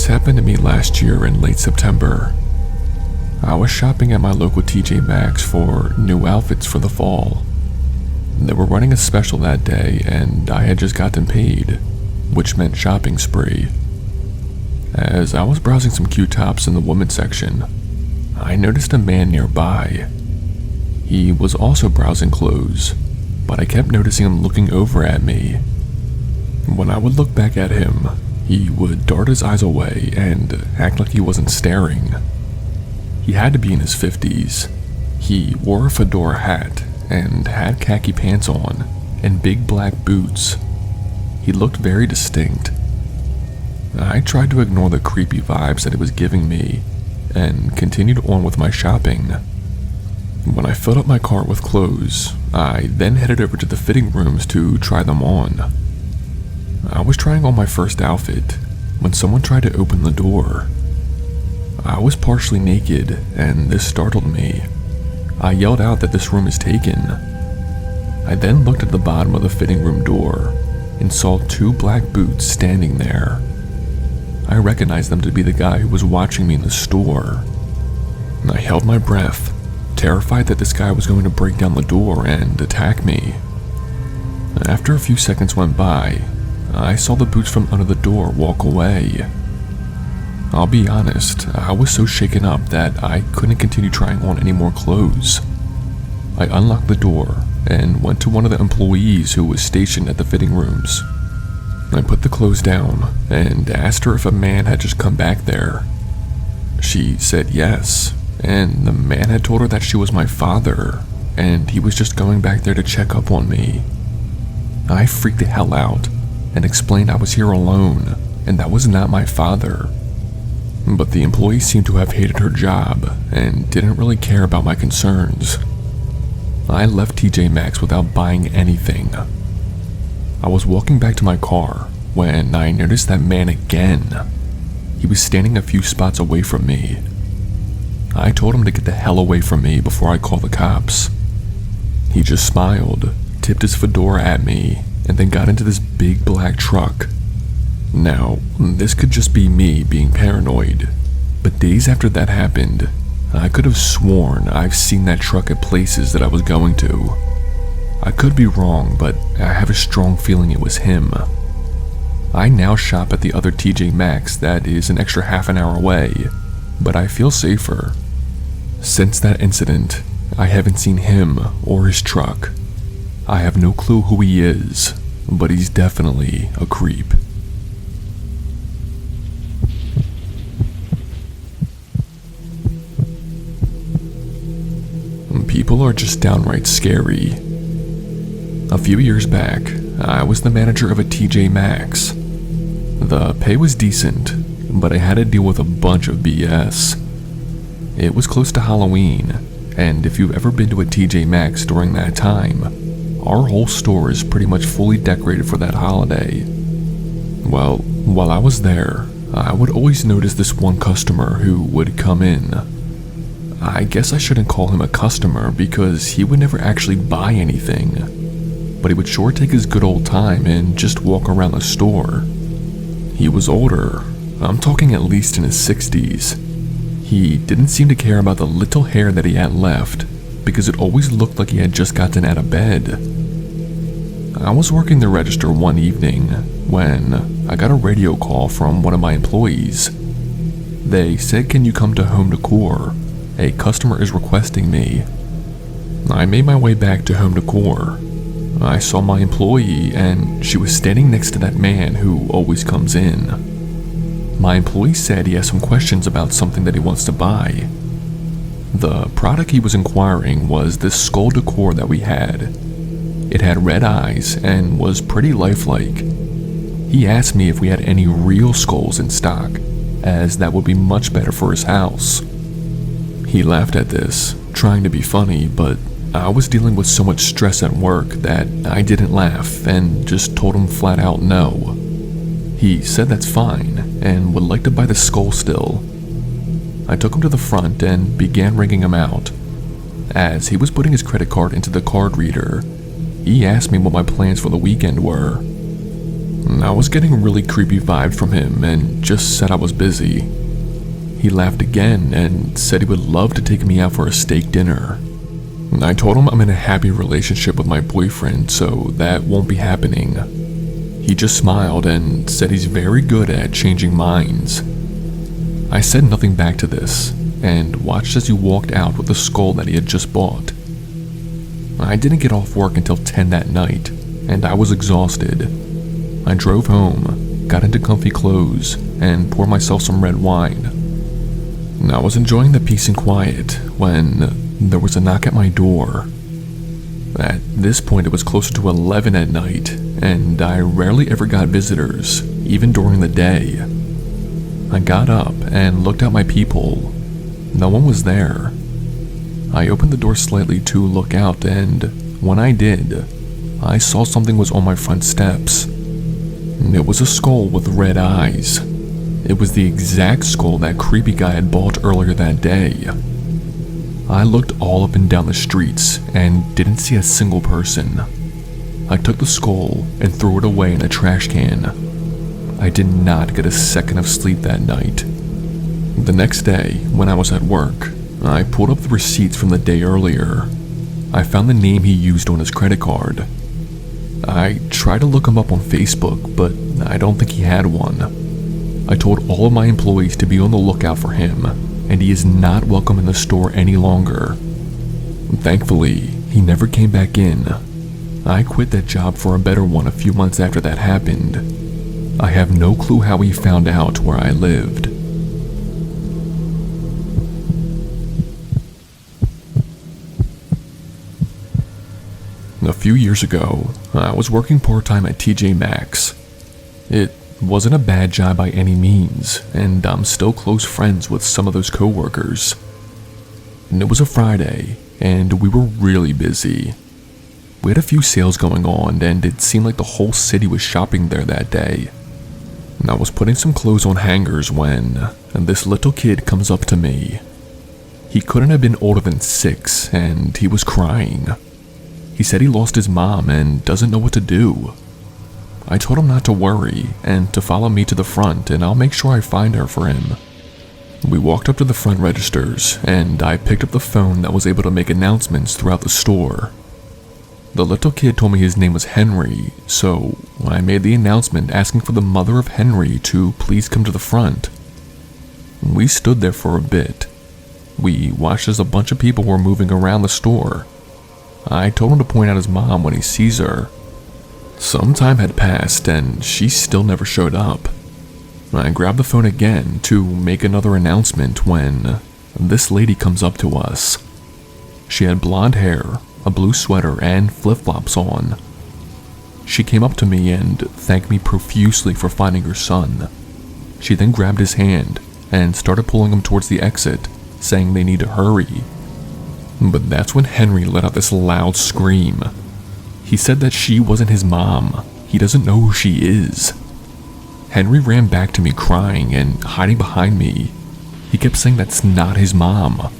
This happened to me last year in late September. I was shopping at my local TJ Maxx for new outfits for the fall. They were running a special that day and I had just gotten paid, which meant shopping spree. As I was browsing some cute tops in the women's section, I noticed a man nearby. He was also browsing clothes, but I kept noticing him looking over at me. When I would look back at him, he would dart his eyes away and act like he wasn't staring. He had to be in his 50s. He wore a fedora hat and had khaki pants on and big black boots. He looked very distinct. I tried to ignore the creepy vibes that it was giving me and continued on with my shopping. When I filled up my cart with clothes, I then headed over to the fitting rooms to try them on. I was trying on my first outfit when someone tried to open the door. I was partially naked and this startled me. I yelled out that this room is taken. I then looked at the bottom of the fitting room door and saw 2 black boots standing there. I recognized them to be the guy who was watching me in the store. I held my breath, terrified that this guy was going to break down the door and attack me. After a few seconds went by, I saw the boots from under the door walk away. I'll be honest, I was so shaken up that I couldn't continue trying on any more clothes. I unlocked the door and went to one of the employees who was stationed at the fitting rooms. I put the clothes down and asked her if a man had just come back there. She said yes, and the man had told her that she was my father, and he was just going back there to check up on me. I freaked the hell out and explained I was here alone and that was not my father. But the employee seemed to have hated her job and didn't really care about my concerns. I left TJ Maxx without buying anything. I was walking back to my car when I noticed that man again. He was standing a few spots away from me. I told him to get the hell away from me before I called the cops. He just smiled, tipped his fedora at me, and then got into this big black truck. Now, this could just be me being paranoid, but days after that happened, I could have sworn I've seen that truck at places that I was going to. I could be wrong, but I have a strong feeling it was him. I now shop at the other TJ Maxx that is an extra half an hour away, but I feel safer. Since that incident, I haven't seen him or his truck. I have no clue who he is, but he's definitely a creep. People are just downright scary. A few years back, I was the manager of a TJ Maxx. The pay was decent, but I had to deal with a bunch of BS. It was close to Halloween, and if you've ever been to a TJ Maxx during that time, our whole store is pretty much fully decorated for that holiday. Well, while I was there, I would always notice this one customer who would come in. I guess I shouldn't call him a customer because he would never actually buy anything, but he would sure take his good old time and just walk around the store. He was older, I'm talking at least in his 60s. He didn't seem to care about the little hair that he had left because it always looked like he had just gotten out of bed. I was working the register one evening when I got a radio call from one of my employees. They said, "Can you come to home decor? A customer is requesting me." I made my way back to home decor. I saw my employee and she was standing next to that man who always comes in. My employee said he has some questions about something that he wants to buy. The product he was inquiring was this skull decor that we had. It had red eyes and was pretty lifelike. He asked me if we had any real skulls in stock, as that would be much better for his house. He laughed at this, trying to be funny, but I was dealing with so much stress at work that I didn't laugh and just told him flat out no. He said that's fine and would like to buy the skull still. I took him to the front and began ringing him out. As he was putting his credit card into the card reader, he asked me what my plans for the weekend were. I was getting really creepy vibes from him and just said I was busy. He laughed again and said he would love to take me out for a steak dinner. I told him I'm in a happy relationship with my boyfriend, so that won't be happening. He just smiled and said he's very good at changing minds. I said nothing back to this and watched as he walked out with the skull that he had just bought. I didn't get off work until 10 that night, and I was exhausted. I drove home, got into comfy clothes, and poured myself some red wine. I was enjoying the peace and quiet when there was a knock at my door. At this point, it was closer to 11 at night, and I rarely ever got visitors, even during the day. I got up and looked out my peephole. No one was there. I opened the door slightly to look out, and when I did, I saw something was on my front steps. It was a skull with red eyes. It was the exact skull that creepy guy had bought earlier that day. I looked all up and down the streets and didn't see a single person. I took the skull and threw it away in a trash can. I did not get a second of sleep that night. The next day, when I was at work, I pulled up the receipts from the day earlier. I found the name he used on his credit card. I tried to look him up on Facebook, but I don't think he had one. I told all of my employees to be on the lookout for him, and he is not welcome in the store any longer. Thankfully, he never came back in. I quit that job for a better one a few months after that happened. I have no clue how he found out where I lived. A few years ago, I was working part-time at TJ Maxx. It wasn't a bad job by any means, and I'm still close friends with some of those co-workers. And it was a Friday, and we were really busy. We had a few sales going on, and it seemed like the whole city was shopping there that day. And I was putting some clothes on hangers when this little kid comes up to me. He couldn't have been older than 6, and he was crying. He said he lost his mom and doesn't know what to do. I told him not to worry and to follow me to the front, and I'll make sure I find her for him. We walked up to the front registers, and I picked up the phone that was able to make announcements throughout the store. The little kid told me his name was Henry, so I made the announcement asking for the mother of Henry to please come to the front. We stood there for a bit. We watched as a bunch of people were moving around the store. I told him to point out his mom when he sees her. Some time had passed and she still never showed up. I grabbed the phone again to make another announcement when this lady comes up to us. She had blonde hair, a blue sweater, and flip-flops on. She came up to me and thanked me profusely for finding her son. She then grabbed his hand and started pulling him towards the exit, saying they need to hurry. But that's when Henry let out this loud scream. He said that she wasn't his mom. He doesn't know who she is. Henry ran back to me crying and hiding behind me. He kept saying that's not his mom.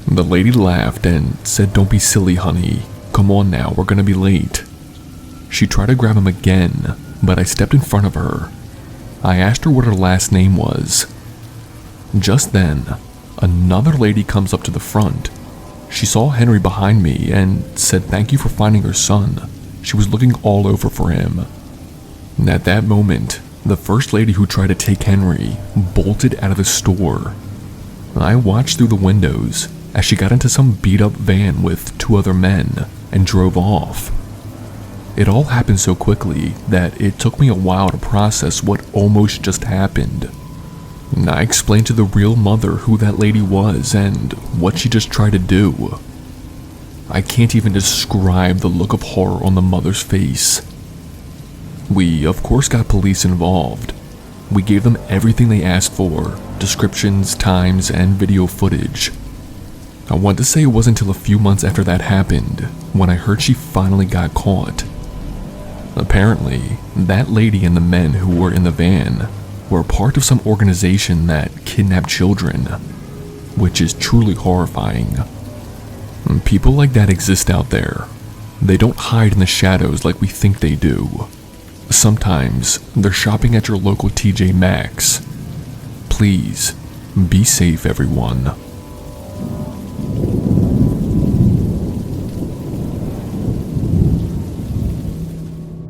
The lady laughed and said, "Don't be silly, honey. Come on now, we're gonna be late." She tried to grab him again, but I stepped in front of her. I asked her what her last name was. Just then, another lady comes up to the front. She saw Henry behind me and said thank you for finding her son. She was looking all over for him. And at that moment, the first lady who tried to take Henry bolted out of the store. I watched through the windows as she got into some beat-up van with 2 other men and drove off. It all happened so quickly that it took me a while to process what almost just happened. And I explained to the real mother who that lady was and what she just tried to do. I can't even describe the look of horror on the mother's face. We, of course, got police involved. We gave them everything they asked for, descriptions, times, and video footage. I want to say it wasn't until a few months after that happened when I heard she finally got caught. Apparently, that lady and the men who were in the van were part of some organization that kidnapped children, which is truly horrifying. People like that exist out there. They don't hide in the shadows like we think they do. Sometimes they're shopping at your local TJ Maxx. Please, be safe, everyone.